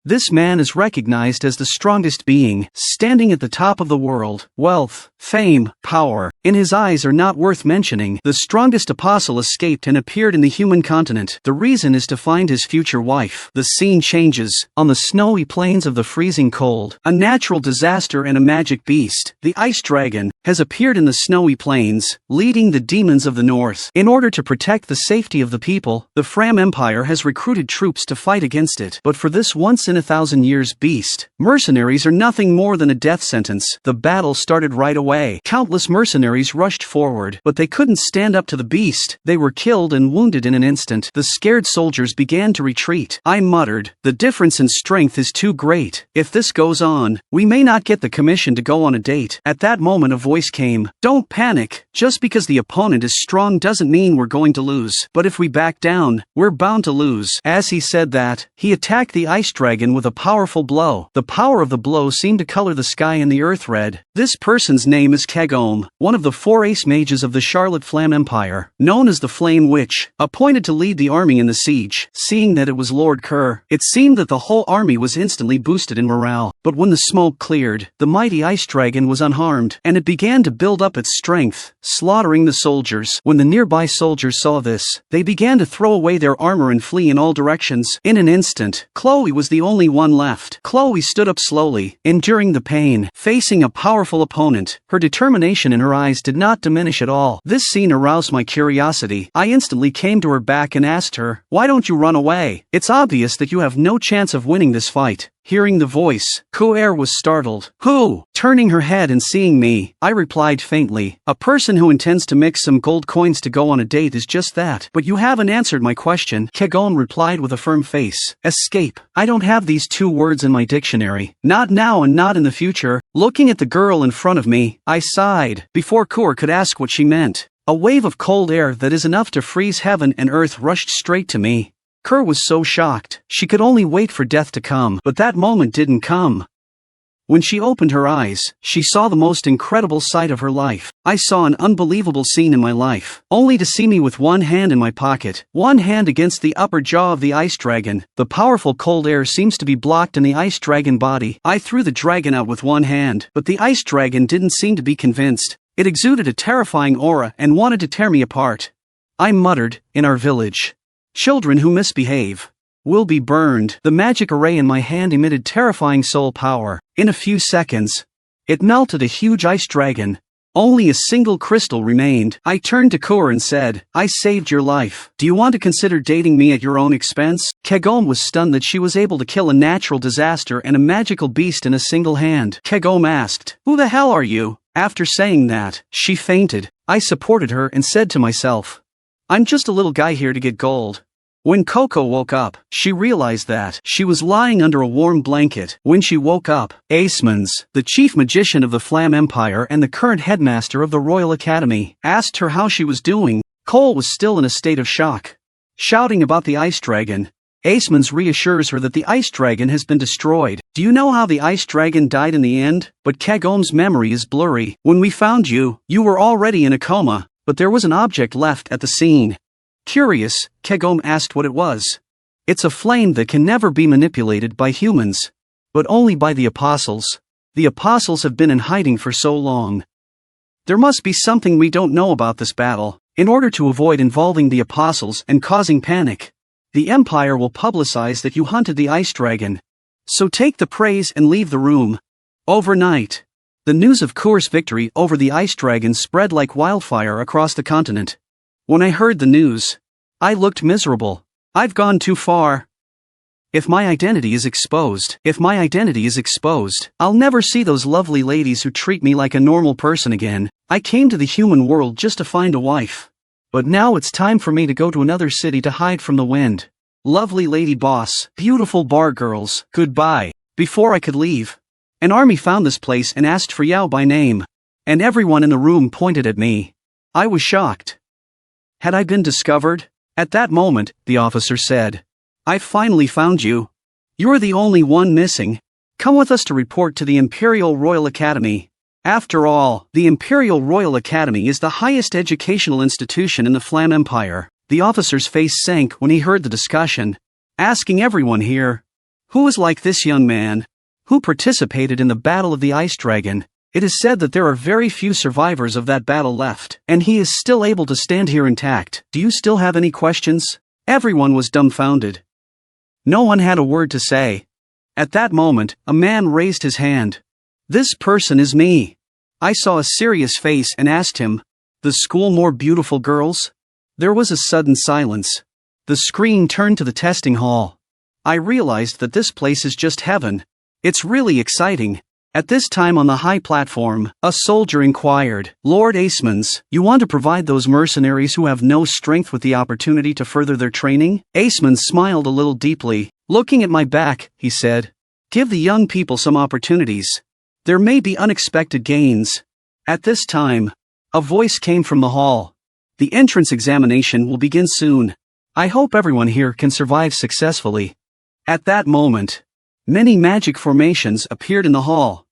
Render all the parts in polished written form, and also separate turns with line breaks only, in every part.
This man is recognized as the strongest being, standing at the top of the world. Wealth, fame, power, in his eyes are not worth mentioning. The strongest apostle escaped and appeared in the human continent. The reason is to find his future wife. The scene changes. On the snowy plains of the freezing cold, a natural disaster and a magic beast, the ice dragon, has appeared in the snowy plains, leading the demons of the north. In order to protect the safety of the people, the Fram Empire has recruited troops to fight against it. But for this once-in-a-thousand-years beast, mercenaries are nothing more than a death sentence. The battle started right away. Countless mercenaries rushed forward, but they couldn't stand up to the beast. They were killed and wounded in an instant. The scared soldiers began to retreat. I muttered, "The difference in strength is too great. If this goes on, we may not get the commission to go on a date." At that moment a voice came. "Don't panic. Just because the opponent is strong doesn't mean we're going to lose. But if we back down, we're bound to lose." As he said that, he attacked the ice dragon with a powerful blow. The power of the blow seemed to color the sky and the earth red. This person's name is Kegome, one of the 4 ace mages of the Charlotte Flam Empire, known as the Flame Witch, appointed to lead the army in the siege. Seeing that it was Lord Kerr, it seemed that the whole army was instantly boosted in morale. But when the smoke cleared, the mighty ice dragon was unharmed, and it began to build up its strength, slaughtering the soldiers. When the nearby soldiers saw this, they began to throw away their armor and flee in all directions. In an instant, Chloe was the only one left. Chloe stood up slowly, enduring the pain, facing a powerful opponent. Her determination in her eyes did not diminish at all. This scene aroused my curiosity. I instantly came to her back and asked her, "Why don't you run away? It's obvious that you have no chance of winning this fight." Hearing the voice, Kuer was startled. "Who?" Turning her head and seeing me, I replied faintly, "A person who intends to mix some gold coins to go on a date is just that." "But you haven't answered my question," Kegome replied with a firm face. "Escape. I don't have these 2 words in my dictionary. Not now and not in the future." Looking at the girl in front of me, I sighed, before Kuer could ask what she meant. A wave of cold air that is enough to freeze heaven and earth rushed straight to me. Kerr was so shocked, she could only wait for death to come, but that moment didn't come. When she opened her eyes, she saw the most incredible sight of her life. I saw an unbelievable scene in my life, only to see me with one hand in my pocket, one hand against the upper jaw of the ice dragon. The powerful cold air seems to be blocked in the ice dragon body. I threw the dragon out with one hand, but the ice dragon didn't seem to be convinced. It exuded a terrifying aura and wanted to tear me apart. I muttered, "In our village, children who misbehave will be burned." The magic array in my hand emitted terrifying soul power. In a few seconds, it melted a huge ice dragon. Only a single crystal remained. I turned to Kuer and said, "I saved your life. Do you want to consider dating me at your own expense?" Kegome was stunned that she was able to kill a natural disaster and a magical beast in a single hand. Kegome asked, "Who the hell are you?" After saying that, she fainted. I supported her and said to myself, "I'm just a little guy here to get gold." When Coco woke up, she realized that she was lying under a warm blanket. When she woke up, Acemans, the chief magician of the Flam Empire and the current headmaster of the Royal Academy, asked her how she was doing. Cole was still in a state of shock, shouting about the ice dragon. Acemans reassures her that the ice dragon has been destroyed. "Do you know how the ice dragon died in the end?" But Kegome's memory is blurry. "When we found you, you were already in a coma, but there was an object left at the scene." Curious, Kegome asked what it was. "It's a flame that can never be manipulated by humans, but only by the apostles. The apostles have been in hiding for so long. There must be something we don't know about this battle. In order to avoid involving the apostles and causing panic, the Empire will publicize that you hunted the ice dragon. So take the praise and leave the room." Overnight, the news of Kuer's victory over the ice dragon spread like wildfire across the continent. When I heard the news, I looked miserable. I've gone too far. If my identity is exposed, I'll never see those lovely ladies who treat me like a normal person again. I came to the human world just to find a wife. But now it's time for me to go to another city to hide from the wind. Lovely lady boss, beautiful bar girls, goodbye. Before I could leave, an army found this place and asked for Yao by name. And everyone in the room pointed at me. I was shocked. Had I been discovered? At that moment, the officer said, "I finally found you. You're the only one missing. Come with us to report to the Imperial Royal Academy." After all, the Imperial Royal Academy is the highest educational institution in the Flam Empire. The officer's face sank when he heard the discussion. "Asking everyone here, Who is like this young man? Who participated in the Battle of the Ice Dragon? It is said that there are very few survivors of that battle left, and he is still able to stand here intact. Do you still have any questions? Everyone was dumbfounded. No one had a word to say. At that moment, a man raised his hand. This person is me. I saw a serious face and asked him, "The school more beautiful girls?" There was a sudden silence. The screen turned to the testing hall. I realized that this place is just heaven. It's really exciting. At this time on the high platform, a soldier inquired, "Lord Acemans, you want to provide those mercenaries who have no strength with the opportunity to further their training?" Acemans smiled a little deeply. "Looking at my back," he said, "give the young people some opportunities. There may be unexpected gains." At this time, a voice came from the hall. "The entrance examination will begin soon. I hope everyone here can survive successfully." At that moment, many magic formations appeared in the hall.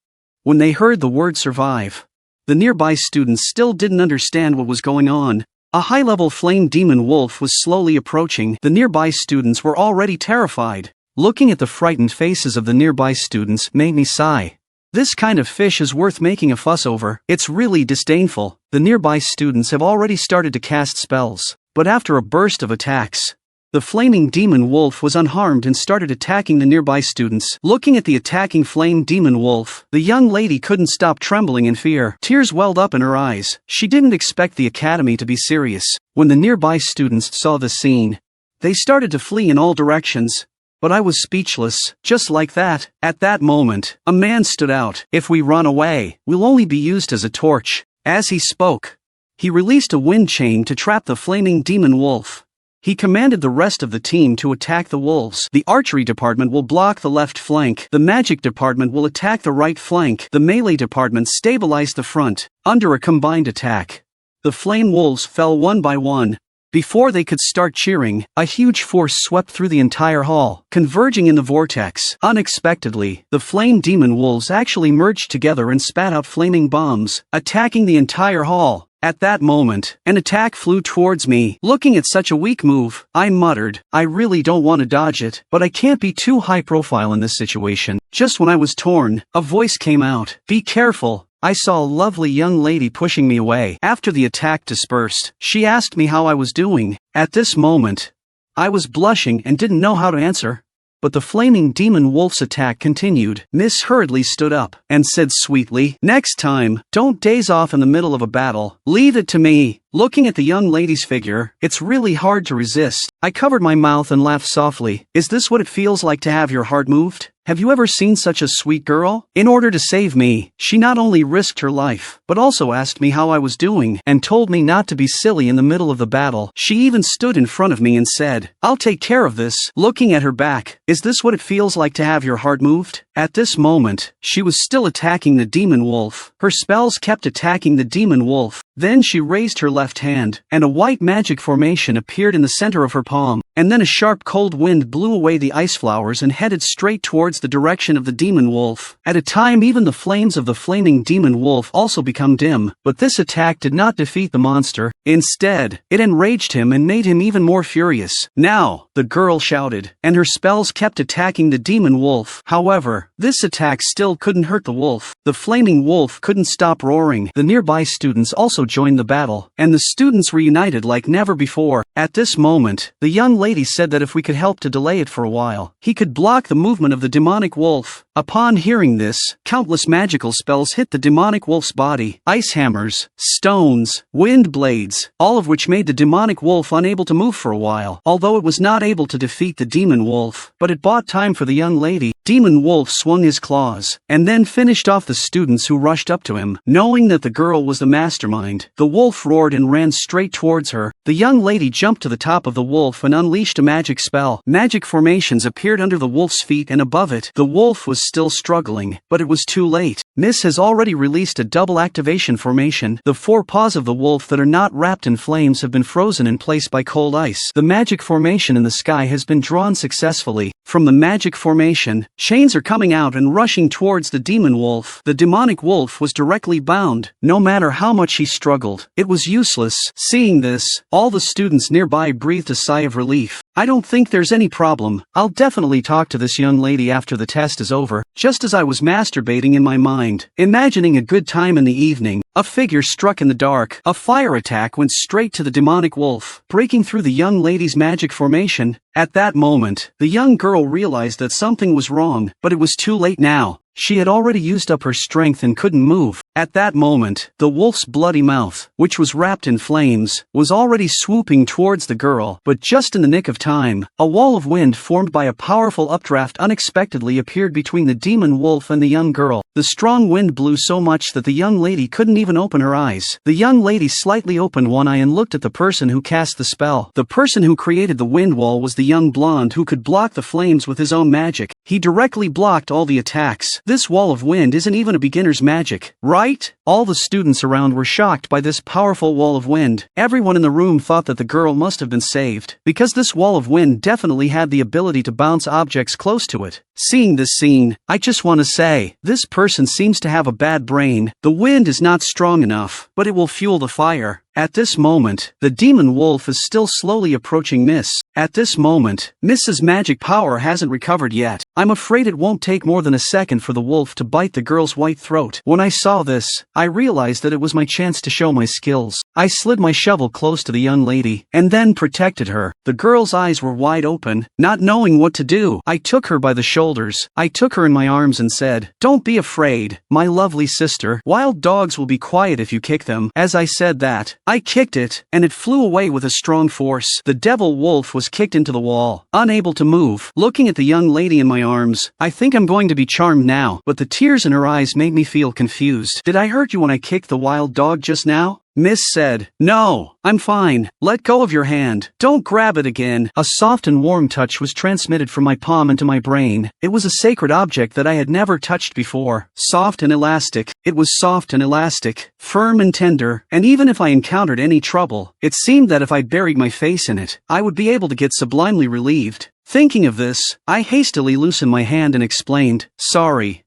When they heard the word survive, the nearby students still didn't understand what was going on. A high-level flame demon wolf was slowly approaching. The nearby students were already terrified. Looking at the frightened faces of the nearby students made me sigh. This kind of fish is worth making a fuss over. It's really disdainful. The nearby students have already started to cast spells, but after a burst of attacks, the flaming demon wolf was unharmed and started attacking the nearby students. Looking at the attacking flame demon wolf, the young lady couldn't stop trembling in fear. Tears welled up in her eyes. She didn't expect the academy to be serious. When the nearby students saw the scene, they started to flee in all directions. But I was speechless. Just like that, at that moment, a man stood out. "If we run away, we'll only be used as a torch." As he spoke, he released a wind chain to trap the flaming demon wolf. He commanded the rest of the team to attack the wolves. The archery department will block the left flank. The magic department will attack the right flank. The melee department stabilized the front. Under a combined attack, the flame wolves fell one by one. Before they could start cheering, a huge force swept through the entire hall, converging in the vortex. Unexpectedly, the flame demon wolves actually merged together and spat out flaming bombs, attacking the entire hall. At that moment, an attack flew towards me. Looking at such a weak move, I muttered, "I really don't want to dodge it, but I can't be too high profile in this situation." Just when I was torn, a voice came out, "Be careful." I saw a lovely young lady pushing me away. After the attack dispersed, she asked me how I was doing. At this moment, I was blushing and didn't know how to answer. But the flaming demon wolf's attack continued. Miss hurriedly stood up and said sweetly, "Next time, don't daze off in the middle of a battle. Leave it to me." Looking at the young lady's figure, it's really hard to resist. I covered my mouth and laughed softly. Is this what it feels like to have your heart moved? Have you ever seen such a sweet girl? In order to save me, she not only risked her life, but also asked me how I was doing, and told me not to be silly in the middle of the battle. She even stood in front of me and said, "I'll take care of this." Looking at her back, is this what it feels like to have your heart moved? At this moment, she was still attacking the demon wolf. Her spells kept attacking the demon wolf. Then she raised her left hand, and a white magic formation appeared in the center of her palm. And then a sharp cold wind blew away the ice flowers and headed straight towards the direction of the demon wolf. At a time even the flames of the flaming demon wolf also become dim, but this attack did not defeat the monster. Instead, it enraged him and made him even more furious. "Now!" the girl shouted, and her spells kept attacking the demon wolf. However, this attack still couldn't hurt the wolf. The flaming wolf couldn't stop roaring. The nearby students also joined the battle, and the students reunited like never before. At this moment, the young lady said that if we could help to delay it for a while, he could block the movement of the demonic wolf. Upon hearing this, countless magical spells hit the demonic wolf's body. Ice hammers, stones, wind blades, all of which made the demonic wolf unable to move for a while. Although it was not able to defeat the demon wolf, but it bought time for the young lady. Demon wolf swung his claws, and then finished off the students who rushed up to him. Knowing that the girl was the mastermind, the wolf roared and ran straight towards her. The young lady jumped to the top of the wolf and unleashed a magic spell. Magic formations appeared under the wolf's feet and above it. The wolf was still struggling, but it was too late. Miss has already released a double activation formation. The four paws of the wolf that are not wrapped in flames have been frozen in place by cold ice. The magic formation in the sky has been drawn successfully. From the magic formation, Chains are coming out and rushing towards the demon wolf. The demonic wolf was directly bound. No matter how much he struggled, it was useless. Seeing this, all the students nearby breathed a sigh of relief. I don't think there's any problem. I'll definitely talk to this young lady after the test is over. Just as I was masturbating in my mind, imagining a good time in the evening, a figure struck in the dark. A fire attack went straight to the demonic wolf, breaking through the young lady's magic formation. At that moment, the young girl realized that something was wrong, but it was too late now. She had already used up her strength and couldn't move. At that moment, the wolf's bloody mouth, which was wrapped in flames, was already swooping towards the girl, but just in the nick of time, a wall of wind formed by a powerful updraft unexpectedly appeared between the demon wolf and the young girl. The strong wind blew so much that the young lady couldn't even open her eyes. The young lady slightly opened one eye and looked at the person who cast the spell. The person who created the wind wall was the young blonde who could block the flames with his own magic. He directly blocked all the attacks. This wall of wind isn't even a beginner's magic, right? All the students around were shocked by this powerful wall of wind. Everyone in the room thought that the girl must have been saved, because this wall of wind definitely had the ability to bounce objects close to it. Seeing this scene, I just want to say, this person seems to have a bad brain. The wind is not strong enough, but it will fuel the fire. At this moment, the demon wolf is still slowly approaching Miss. At this moment, Miss's magic power hasn't recovered yet. I'm afraid it won't take more than a second for the wolf to bite the girl's white throat. When I saw this, I realized that it was my chance to show my skills. I slid my shovel close to the young lady, and then protected her. The girl's eyes were wide open, not knowing what to do. I took her by the shoulders. I took her in my arms and said, "Don't be afraid, my lovely sister. Wild dogs will be quiet if you kick them." As I said that, I kicked it, and it flew away with a strong force. The devil wolf was kicked into the wall, unable to move. Looking at the young lady in my arms, I think I'm going to be charmed now, but the tears in her eyes made me feel confused. Did I hurt you when I kicked the wild dog just now? Miss said, "No, I'm fine. Let go of your hand. Don't grab it again." A soft and warm touch was transmitted from my palm into my brain. It was a sacred object that I had never touched before. Soft and elastic. It was soft and elastic, firm and tender, and even if I encountered any trouble, it seemed that if I buried my face in it, I would be able to get sublimely relieved. Thinking of this, I hastily loosened my hand and explained, sorry,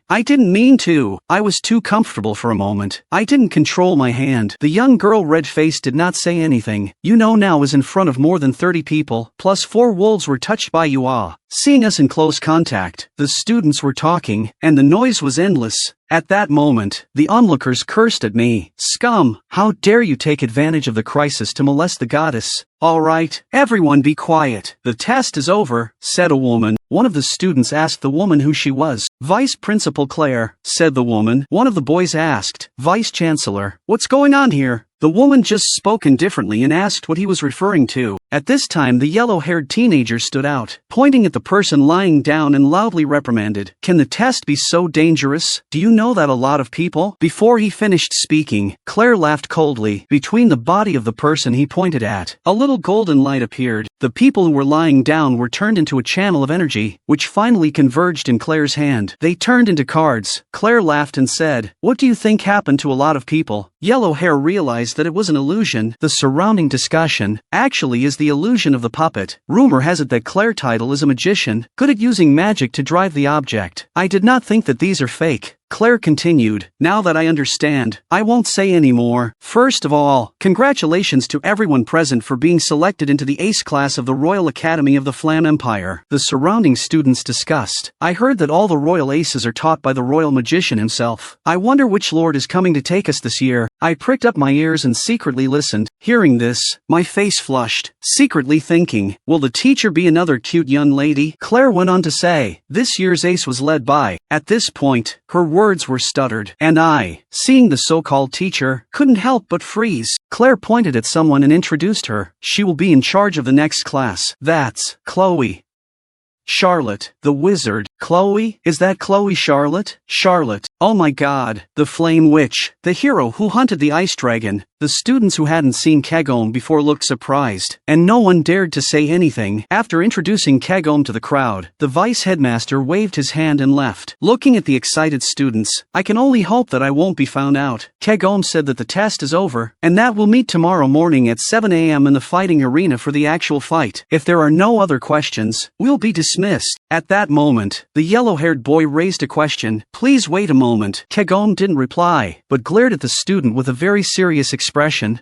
I didn't mean to. I was too comfortable for a moment. I didn't control my hand." The young girl red-faced did not say anything. You know now was in front of more than 30 people, plus 4 wolves were touched by Yua. Seeing us in close contact, the students were talking, and the noise was endless. At that moment, the onlookers cursed at me. "Scum, how dare you take advantage of the crisis to molest the goddess?" "All right, everyone be quiet. The test is over," said a woman. One of the students asked the woman who she was. "Vice Principal Claire," said the woman. One of the boys asked, "Vice Chancellor, what's going on here?" The woman just spoke indifferently and asked what he was referring to. At this time the yellow-haired teenager stood out, pointing at the person lying down and loudly reprimanded. "Can the test be so dangerous? Do you know that a lot of people?" Before he finished speaking, Claire laughed coldly. Between the body of the person he pointed at, a little golden light appeared. The people who were lying down were turned into a channel of energy, which finally converged in Claire's hand. They turned into cards. Claire laughed and said, "What do you think happened to a lot of people?" Yellow Hair realized that it was an illusion. The surrounding discussion actually is the illusion of the puppet. Rumor has it that Claire Title is a magician, good at using magic to drive the object. I did not think that these are fake. Claire continued, "Now that I understand, I won't say any more. First of all, congratulations to everyone present for being selected into the ace class of the Royal Academy of the Flam Empire." The surrounding students discussed. "I heard that all the royal aces are taught by the royal magician himself. I wonder which lord is coming to take us this year." I pricked up my ears and secretly listened. Hearing this, my face flushed, secretly thinking, will the teacher be another cute young lady? Claire went on to say, "This year's ace was led by." At this point, her words were stuttered, and I, seeing the so-called teacher, couldn't help but freeze. Claire pointed at someone and introduced her. "She will be in charge of the next class. That's Chloe. Charlotte, the wizard." "Chloe? Is that Chloe Charlotte?" "Charlotte. Oh my god, the flame witch, the hero who hunted the ice dragon." The students who hadn't seen Kagome before looked surprised, and no one dared to say anything. After introducing Kagome to the crowd, the vice headmaster waved his hand and left. Looking at the excited students, I can only hope that I won't be found out. Kagome said that the test is over, and that we'll meet tomorrow morning at 7 a.m. in the fighting arena for the actual fight. If there are no other questions, we'll be dismissed. At that moment, the yellow-haired boy raised a question. Please wait a moment. Kagome didn't reply, but glared at the student with a very serious expression,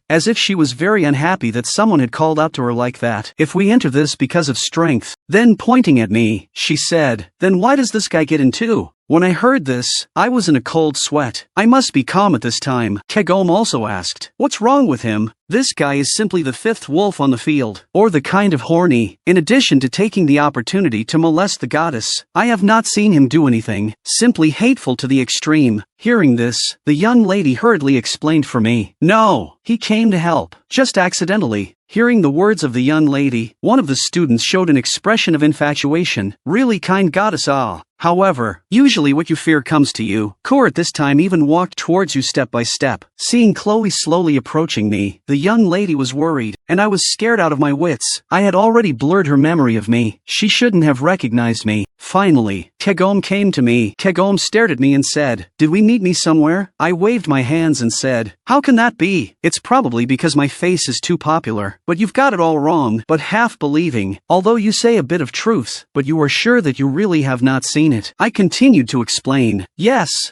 as if she was very unhappy that someone had called out to her like that. If we enter this because of strength, then pointing at me, she said, then why does this guy get in too? When I heard this, I was in a cold sweat. I must be calm at this time. Kagome also asked, what's wrong with him? This guy is simply the fifth wolf on the field, or the kind of horny. In addition to taking the opportunity to molest the goddess, I have not seen him do anything, simply hateful to the extreme. Hearing this, the young lady hurriedly explained for me. No, he came to help, just accidentally. Hearing the words of the young lady, one of the students showed an expression of infatuation. Really kind goddess, ah. However, usually what you fear comes to you. Core at this time even walked towards you step by step. Seeing Chloe slowly approaching me, the young lady was worried, and I was scared out of my wits. I had already blurred her memory of me. She shouldn't have recognized me. Finally, Kagome came to me. Kagome stared at me and said, did we meet me somewhere? I waved my hands and said, how can that be? It's probably because my face is too popular. But you've got it all wrong, but half believing, although you say a bit of truth, but you are sure that you really have not seen it. I continued to explain. Yes,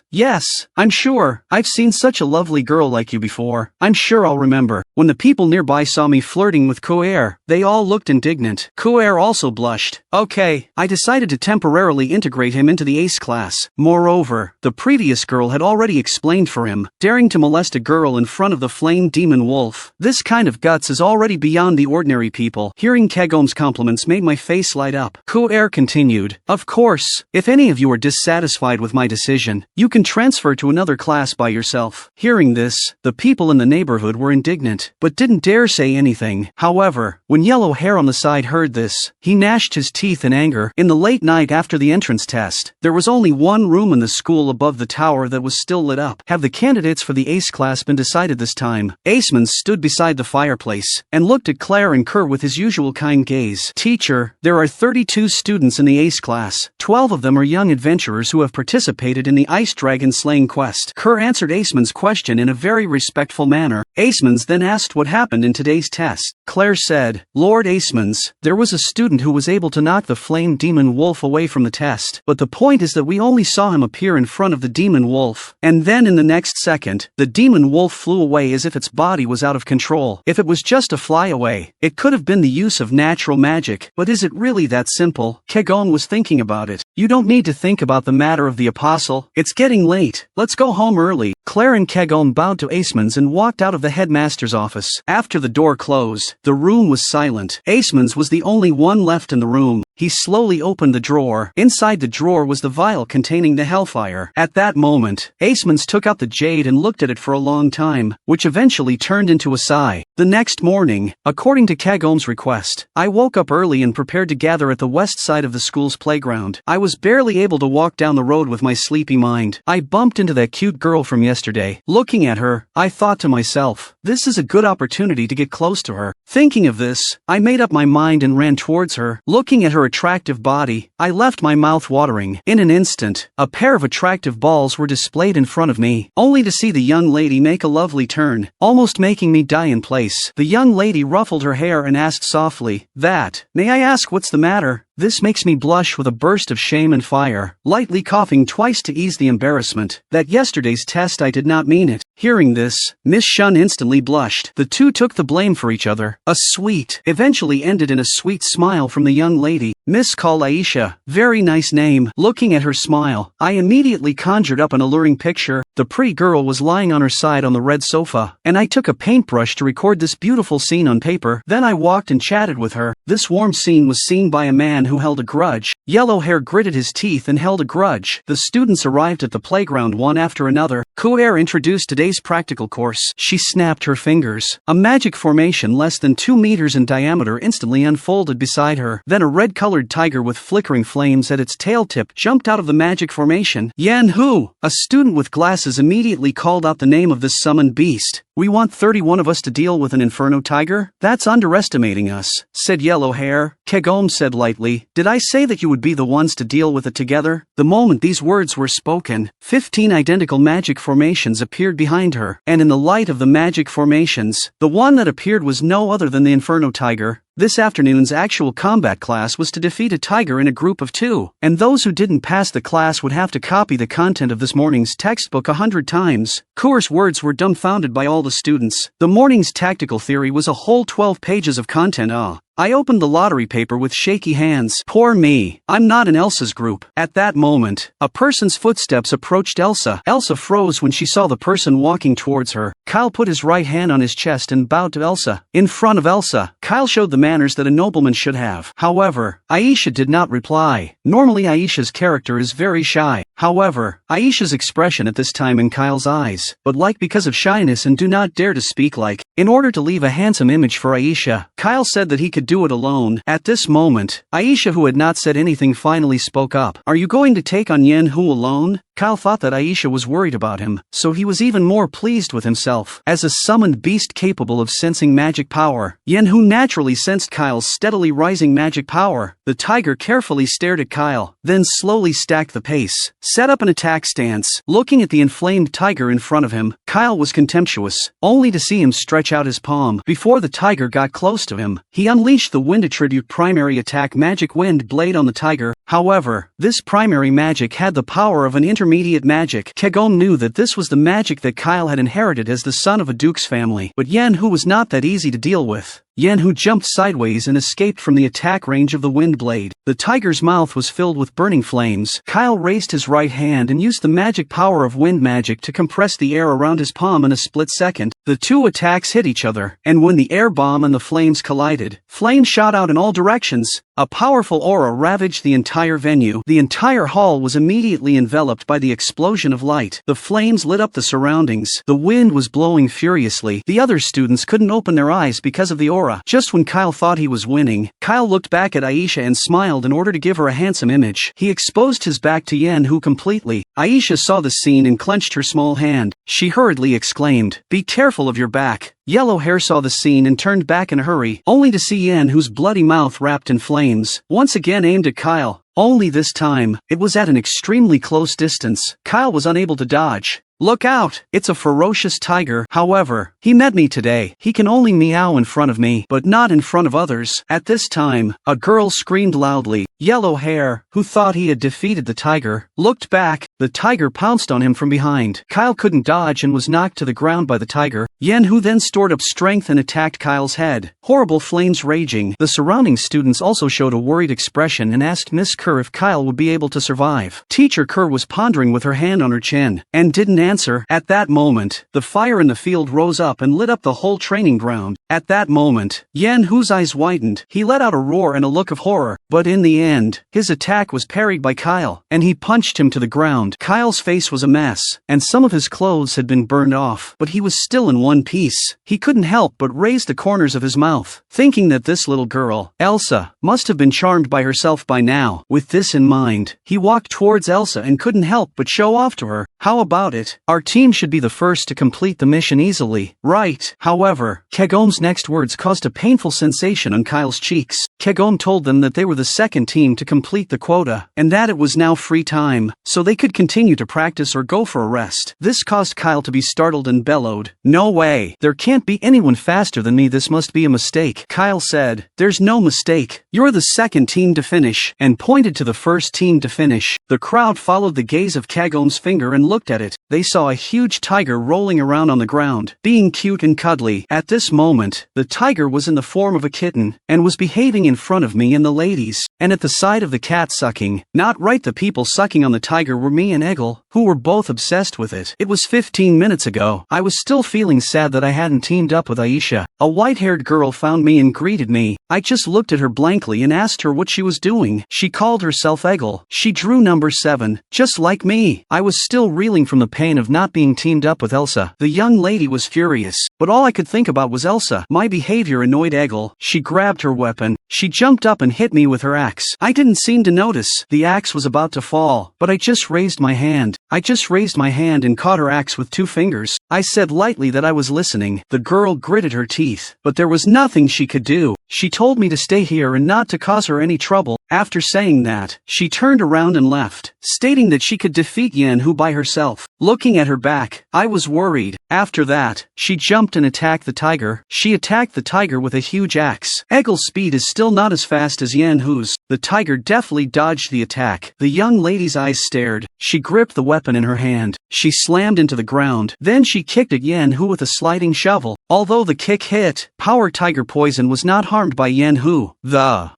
I'm sure. I've seen such a lovely girl like you before. I'm sure I'll remember. When the people nearby saw me flirting with Coeur, they all looked indignant. Coeur also blushed. Okay, I decided to temporarily integrate him into the ace class. Moreover, the previous girl had already explained for him, daring to molest a girl in front of the flame demon wolf. This kind of guts is already beyond the ordinary people. Hearing Kagome's compliments made my face light up. Coeur continued, of course, if any of you are dissatisfied with my decision, you can transfer to another class by yourself. Hearing this, the people in the neighborhood were indignant, but didn't dare say anything. However, when Yellow Hair on the side heard this, he gnashed his teeth in anger. In the late night after the entrance test, there was only one room in the school above the tower that was still lit up. Have the candidates for the ace class been decided this time? Acemans stood beside the fireplace, and looked at Claire and Kerr with his usual kind gaze. Teacher, there are 32 students in the ace class. 12 of them are young adventurers who have participated in the Ice Dragon slaying quest. Kerr answered Aceman's question in a very respectful manner. Acemans then asked what happened in today's test. Claire said, Lord Acemans, there was a student who was able to knock the flame demon wolf away from the test, but the point is that we only saw him appear in front of the demon wolf, and then in the next second, the demon wolf flew away as if its body was out of control. If it was just a flyaway, it could have been the use of natural magic, but is it really that simple? Kagome was thinking about it. You don't need to think about the matter of the apostle. It's getting late. Let's go home early. Claire and Kagome bowed to Acemans and walked out of the headmaster's office. After the door closed, the room was silent. Acemans was the only one left in the room. He slowly opened the drawer. Inside the drawer was the vial containing the hellfire. At that moment, Acemans took out the jade and looked at it for a long time, which eventually turned into a sigh. The next morning, according to Kagome's request, I woke up early and prepared to gather at the west side of the school's playground. I was barely able to walk down the road with my sleepy mind. I bumped into that cute girl from yesterday. Looking at her, I thought to myself, this is a good opportunity to get close to her. Thinking of this, I made up my mind and ran towards her. Looking at her attractive body, I left my mouth watering. In an instant, a pair of attractive balls were displayed in front of me, only to see the young lady make a lovely turn, almost making me die in place. The young lady ruffled her hair and asked softly, may I ask what's the matter? This makes me blush with a burst of shame and fire, lightly coughing twice to ease the embarrassment. That yesterday's test I did not mean it. Hearing this, Miss Shun instantly blushed. The two took the blame for each other. A sweet, eventually ended in a sweet smile from the young lady. Miss called Aisha, very nice name. Looking at her smile, I immediately conjured up an alluring picture. The pretty girl was lying on her side on the red sofa, and I took a paintbrush to record this beautiful scene on paper. Then I walked and chatted with her. This warm scene was seen by a man who held a grudge. Yellow Hair gritted his teeth and held a grudge. The students arrived at the playground one after another. Coeur introduced today's practical course. She snapped her fingers. A magic formation less than 2 meters in diameter instantly unfolded beside her. Then a red-colored tiger with flickering flames at its tail tip jumped out of the magic formation. Yan Hu! A student with glasses immediately called out the name of this summoned beast. We want 31 of us to deal with an inferno tiger? That's underestimating us, said Yellow Hair. Kagome said lightly, did I say that you would be the ones to deal with it together? The moment these words were spoken, 15 identical magic formations appeared behind her, and in the light of the magic formations, the one that appeared was no other than the Inferno Tiger. This afternoon's actual combat class was to defeat a tiger in a group of 2, and those who didn't pass the class would have to copy the content of this morning's textbook 100 times. Cour's words were dumbfounded by all the students. The morning's tactical theory was a whole 12 pages of content. I opened the lottery paper with shaky hands. Poor me. I'm not in Elsa's group. At that moment, a person's footsteps approached Elsa. Elsa froze when she saw the person walking towards her. Kyle put his right hand on his chest and bowed to Elsa. In front of Elsa, Kyle showed the manners that a nobleman should have. However, Aisha did not reply. Normally Aisha's character is very shy. However, Aisha's expression at this time in Kyle's eyes, but like because of shyness and do not dare to speak like. In order to leave a handsome image for Aisha, Kyle said that he could do it alone. At this moment, Aisha, who had not said anything, finally spoke up. Are you going to take on Yen Hu alone? Kyle thought that Aisha was worried about him, so he was even more pleased with himself. As a summoned beast capable of sensing magic power, Yen Hu naturally sensed Kyle's steadily rising magic power. The tiger carefully stared at Kyle, then slowly stacked the pace, set up an attack stance. Looking at the inflamed tiger in front of him, Kyle was contemptuous, only to see him stretch out his palm. Before the tiger got close to him, he unleashed the Wind Attribute primary attack magic Wind Blade on the tiger. However, this primary magic had the power of an intermediate magic. Kagome knew that this was the magic that Kyle had inherited as the son of a duke's family, but Yen Hu was not that easy to deal with. Yen Hu jumped sideways and escaped from the attack range of the Wind Blade. The tiger's mouth was filled with burning flames. Kyle raised his right hand and used the magic power of wind magic to compress the air around his palm in a split second. The two attacks hit each other, and when the air bomb and the flames collided, flames shot out in all directions. A powerful aura ravaged the entire venue. The entire hall was immediately enveloped by the explosion of light. The flames lit up the surroundings. The wind was blowing furiously. The other students couldn't open their eyes because of the aura. Just when Kyle thought he was winning, Kyle looked back at Aisha and smiled in order to give her a handsome image. He exposed his back to Yen Hu completely. Aisha saw the scene and clenched her small hand. She hurriedly exclaimed, "Be careful of your back." Yellow Hair saw the scene and turned back in a hurry, only to see Yen Hu's bloody mouth wrapped in flames, once again aimed at Kyle. Only this time, it was at an extremely close distance. Kyle was unable to dodge. Look out! It's a ferocious tiger. However, he met me today. He can only meow in front of me, but not in front of others. At this time, a girl screamed loudly. Yellow Hair, who thought he had defeated the tiger, looked back. The tiger pounced on him from behind. Kyle couldn't dodge and was knocked to the ground by the tiger. Yen Hu then stored up strength and attacked Kyle's head. Horrible flames raging. The surrounding students also showed a worried expression and asked Miss Kerr if Kyle would be able to survive. Teacher Kerr was pondering with her hand on her chin, and didn't answer. At that moment, the fire in the field rose up and lit up the whole training ground. At that moment, Yen Hu's eyes widened. He let out a roar and a look of horror, but in the end, his attack was parried by Kyle, and he punched him to the ground. Kyle's face was a mess, and some of his clothes had been burned off, but he was still in one piece. He couldn't help but raise the corners of his mouth, thinking that this little girl, Elsa, must have been charmed by herself by now. With this in mind, he walked towards Elsa and couldn't help but show off to her. How about it? Our team should be the first to complete the mission easily, right? However, Kagome's next words caused a painful sensation on Kyle's cheeks. Kagome told them that they were the second team to complete the quota, and that it was now free time, so they could continue to practice or go for a rest. This caused Kyle to be startled and bellowed, "No way! There can't be anyone faster than me. This must be a mistake." Kyle said, "There's no mistake. You're the second team to finish," and pointed to the first team to finish. The crowd followed the gaze of Kagome's finger and looked at it. They saw a huge tiger rolling around on the ground, being cute and cuddly. At this moment, the tiger was in the form of a kitten, and was behaving in front of me and the ladies, and at the side of the cat sucking. Not right, the people sucking on the tiger were me and Eggle, who were both obsessed with it. It was 15 minutes ago. I was still feeling sad that I hadn't teamed up with Aisha. A white-haired girl found me and greeted me. I just looked at her blankly and asked her what she was doing. She called called herself Eggle. She drew number 7, just like me. I was still reeling from the pain of not being teamed up with Elsa. The young lady was furious, but all I could think about was Elsa. My behavior annoyed Eggle. She grabbed her weapon. She jumped up and hit me with her axe. I didn't seem to notice. The axe was about to fall, but I just raised my hand. And caught her axe with 2 fingers. I said lightly that I was listening. The girl gritted her teeth, but there was nothing she could do. She told me to stay here and not to cause her any trouble. After saying that, she turned around and left, stating that she could defeat Yanhu by herself. Looking at her back, I was worried. After that, she jumped and attacked the tiger. She attacked the tiger with a huge axe. Eggle's speed is still not as fast as Yanhu's. The tiger deftly dodged the attack. The young lady's eyes stared. She gripped the weapon in her hand. She slammed into the ground. Then she kicked at Yanhu with a sliding shovel. Although the kick hit, Power Tiger Poison was not harmed by Yanhu.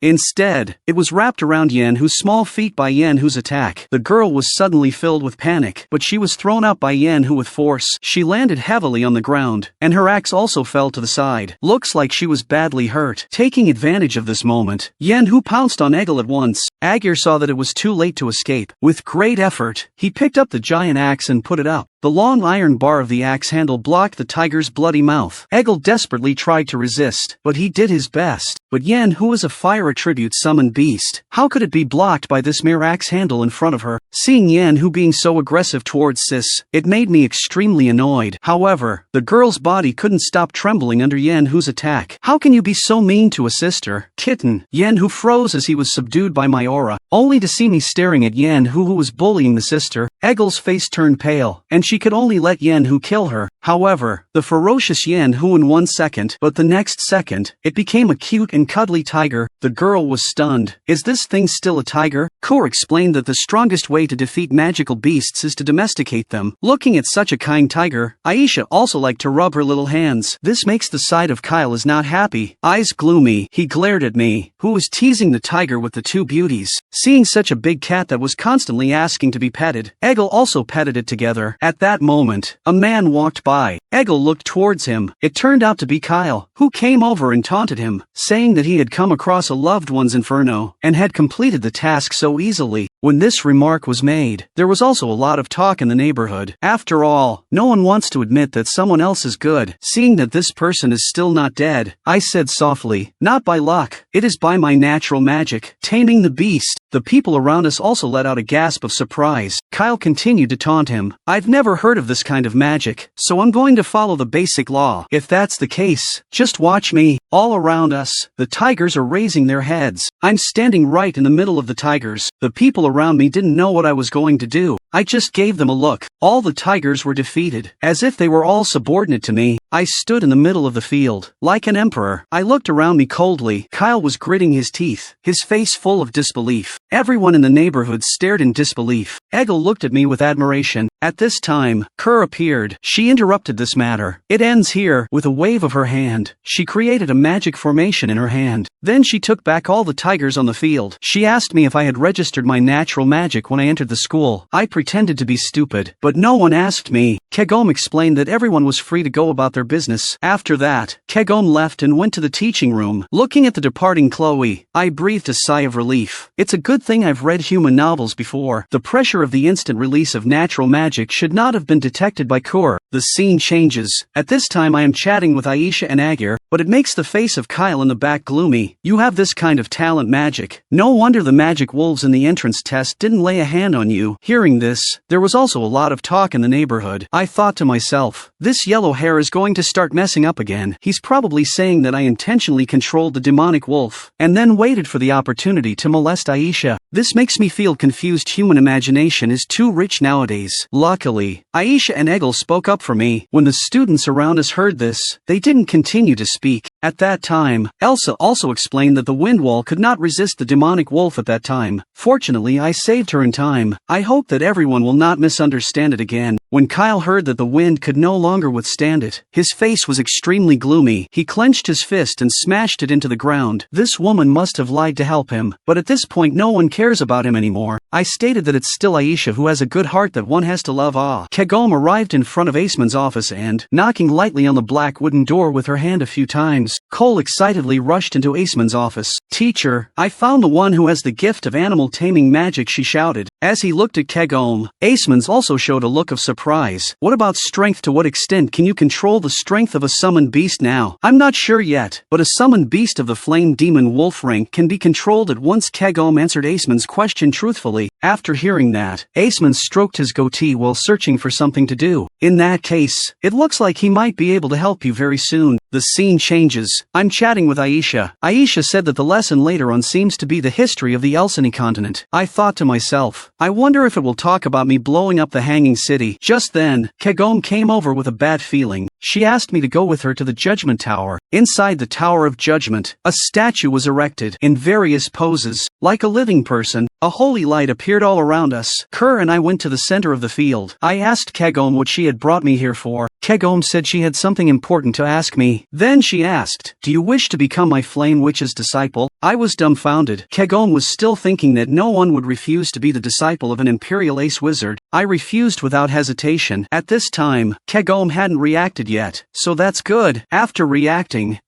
Instead, it was wrapped around Yanhu's small feet by Yanhu's attack. The girl was suddenly filled with panic, but she was thrown up by Yanhu with force. She landed heavily on the ground, and her axe also fell to the side. Looks like she was badly hurt. Taking advantage of this moment, Yanhu pounced on Eggle at once. Aegir saw that it was too late to escape. With great effort, he picked up the giant axe and put it up. The long iron bar of the axe handle blocked the tiger's bloody mouth. Eggle desperately tried to resist, but he did his best. But Yanhu was a fire attribute summoned beast. How could it be blocked by this mere axe handle in front of her? Seeing Yanhu being so aggressive towards Sis, it made me extremely annoyed. However, the girl's body couldn't stop trembling under Yanhu's attack. How can you be so mean to a sister? Kitten. Yanhu froze as he was subdued by my aura, only to see me staring at Yanhu who was bullying the sister. Eggle's face turned pale, and she could only let Yanhu kill her. However, the ferocious Yanhu in 1 second, but the next second, it became a cute and cuddly tiger. The girl was stunned. Is this thing still a tiger? Kur explained that the strongest way to defeat magical beasts is to domesticate them. Looking at such a kind tiger, Aisha also liked to rub her little hands. This makes the side of Kyle is not happy. Eyes gloomy, he glared at me, who was teasing the tiger with the 2 beauties. Seeing such a big cat that was constantly asking to be petted, Eggle also petted it together. At that moment, a man walked by. Eggle looked towards him. It turned out to be Kyle, who came over and taunted him, saying that he had come across a loved one's inferno, and had completed the task so easily. When this remark was made, there was also a lot of talk in the neighborhood. After all, no one wants to admit that someone else is good. Seeing that this person is still not dead, I said softly, not by luck, it is by my natural magic, taming the beast. The people around us also let out a gasp of surprise. Kyle continued to taunt him. I've never heard of this kind of magic, so I'm going to follow the basic law. If that's the case, just watch me. All around us, the tigers are raising their heads. I'm standing right in the middle of the tigers. The people around me didn't know what I was going to do. I just gave them a look. All the tigers were defeated, as if they were all subordinate to me. I stood in the middle of the field, like an emperor. I looked around me coldly. Kyle was gritting his teeth, his face full of disbelief. Everyone in the neighborhood stared in disbelief. Eggle looked at me with admiration. At this time, Kur appeared. She interrupted this matter. It ends here. With a wave of her hand, she created a magic formation in her hand. Then she took back all the tigers on the field. She asked me if I had registered my natural magic when I entered the school. I pretended to be stupid, but no one asked me. Kegome explained that everyone was free to go about their business. After that, Kegome left and went to the teaching room. Looking at the departing Chloe, I breathed a sigh of relief. It's a good thing I've read human novels before. The pressure of the instant release of natural magic should not have been detected by Kur. The scene changes. At this time I am chatting with Aisha and Aegir, but it makes the face of Kyle in the back gloomy. You have this kind of talent magic. No wonder the magic wolves in the entrance test didn't lay a hand on you. Hearing this, there was also a lot of talk in the neighborhood. I thought to myself, this yellow hair is going to start messing up again. He's probably saying that I intentionally controlled the demonic wolf, and then waited for the opportunity to molest Aisha. This makes me feel confused. Human imagination is too rich nowadays. Luckily, Aisha and Eggle spoke up for me. When the students around us heard this, they didn't continue to speak. At that time, Elsa also explained that the wind wall could not resist the demonic wolf at that time. Fortunately, I saved her in time. I hope that everyone will not misunderstand it again. When Kyle heard that the wind could no longer withstand it, his face was extremely gloomy. He clenched his fist and smashed it into the ground. This woman must have lied to help him, but at this point no one cares about him anymore. I stated that it's still Aisha who has a good heart that one has to love. Kegome arrived in front of Aceman's office and, knocking lightly on the black wooden door with her hand a few times, Cole excitedly rushed into Aceman's office. "Teacher, I found the one who has the gift of animal taming magic," she shouted. As he looked at Kegome, Aceman's also showed a look of surprise. "What about strength? To what extent can you control the strength of a summoned beast now?" "I'm not sure yet, but a summoned beast of the flame demon wolf rank can be controlled at once," Kegome answered Aceman's question truthfully. After hearing that, Aceman stroked his goatee while searching for something to do. "In that case, it looks like he might be able to help you very soon." The scene changes. I'm chatting with Aisha. Aisha said that the lesson later on seems to be the history of the Elsini continent. I thought to myself, I wonder if it will talk about me blowing up the Hanging City. Just then, Kegome came over with a bad feeling. She asked me to go with her to the Judgment Tower. Inside the Tower of Judgment, a statue was erected in various poses. Like a living person, a holy light appeared all around us. Kerr and I went to the center of the field. I asked Kegome what she had brought me here for. Kegome said she had something important to ask me. Then she asked, "Do you wish to become my Flame Witch's disciple?" I was dumbfounded. Kegome was still thinking that no one would refuse to be the disciple of an Imperial Ace Wizard. I refused without hesitation. At this time, Kegome hadn't reacted yet, so that's good. After reacting,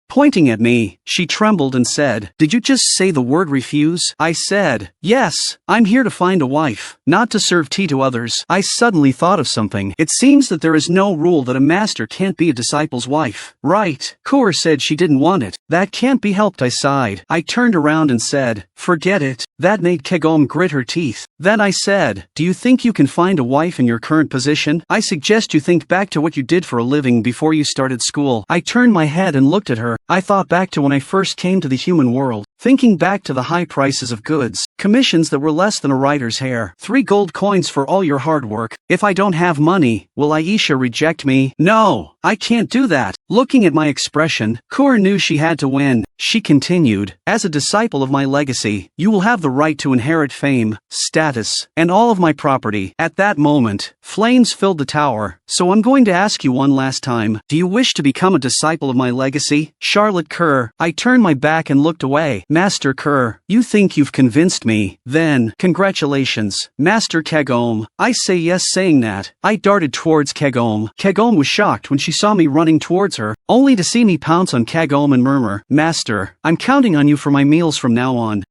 pointing at me, she trembled and said, "Did you just say the word refuse?" I said, "Yes, I'm here to find a wife, not to serve tea to others." I suddenly thought of something. It seems that there is no rule that a master can't be a disciple's wife. Right. Kerr said she didn't want it. That can't be helped, I sighed. I turned around and said, "Forget it." That made Kegome grit her teeth. Then I said, "Do you think you can find a wife in your current position? I suggest you think back to what you did for a living before you started school." I turned my head and looked at her. I thought back to when I first came to the human world, thinking back to the high prices of goods, commissions that were less than a writer's hair, 3 gold coins for all your hard work. If I don't have money, will Aisha reject me? No, I can't do that. Looking at my expression, Kerr knew she had to win. She continued, "As a disciple of my legacy, you will have the right to inherit fame, status, and all of my property." At that moment, flames filled the tower. "So I'm going to ask you one last time. Do you wish to become a disciple of my legacy?" Charlotte Kerr. I turned my back and looked away. "Master Kerr, you think you've convinced me? Then, congratulations, Master Kegome." I say yes, saying that. I darted towards Kegome. Kegome was shocked when she saw me running towards her, only to see me pounce on Kegome and murmur, "Master, I'm counting on you for my meals from now on."